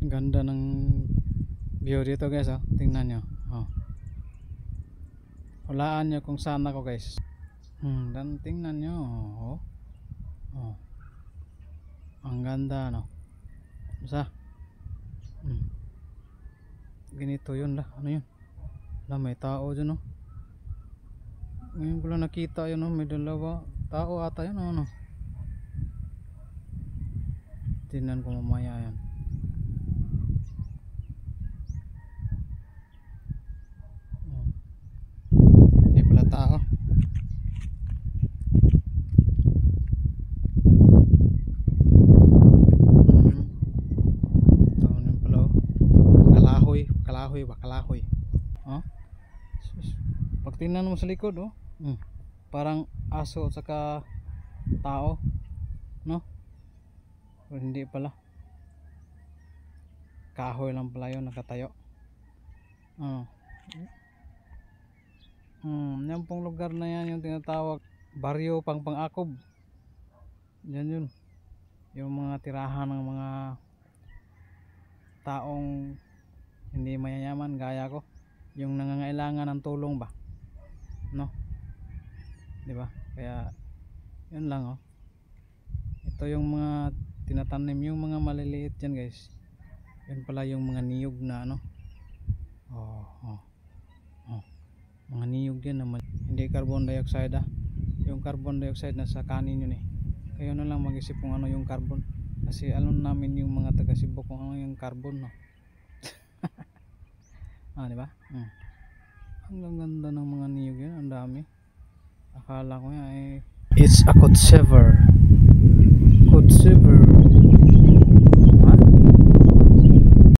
Ganda ng view dito guys, oh. Tingnan nyo, oh. Hulaan nyo kung saan ako guys. Dan tingnan nyo, oh. Oh. Ang ganda, no. Basta ganito yun lah. Ano yun? Wala, may tao dyan, no. Ngayon ko lang nakita yun, no. May dalawa tao ata yun, no. Tingnan ko mamaya yan. Hindi pala tao. Kalahoy ba? Kalahoy. Oh? Pag tingnan mo sa likod, oh. Parang aso at saka tao, no? Pero hindi pala. Kahoy lang pala yun, nakatayo. Yan pong lugar na yan yung tinatawag Baryo Pangpang-Akob. Yan yun. Yung mga tirahan ng mga taong hindi mayayaman gaya ko, yung nangangailangan ng tulong ba, no? Di ba? Kaya yun lang, oh. Ito yung mga tinatanim, yung mga maliliit dyan guys. Yan pala yung mga niyog na ano. Mga niyog yan naman. Hindi carbon dioxide, ah. Yung carbon dioxide nasa kanin yun, eh. Kayo na lang mag-isip kung ano yung carbon. Kasi alam namin yung mga taga Cebu kung ano yung carbon, no. Diba? Ang ganda ng mga niyog yan, ang dami. Akala ko yan, eh, it's a Kutsever.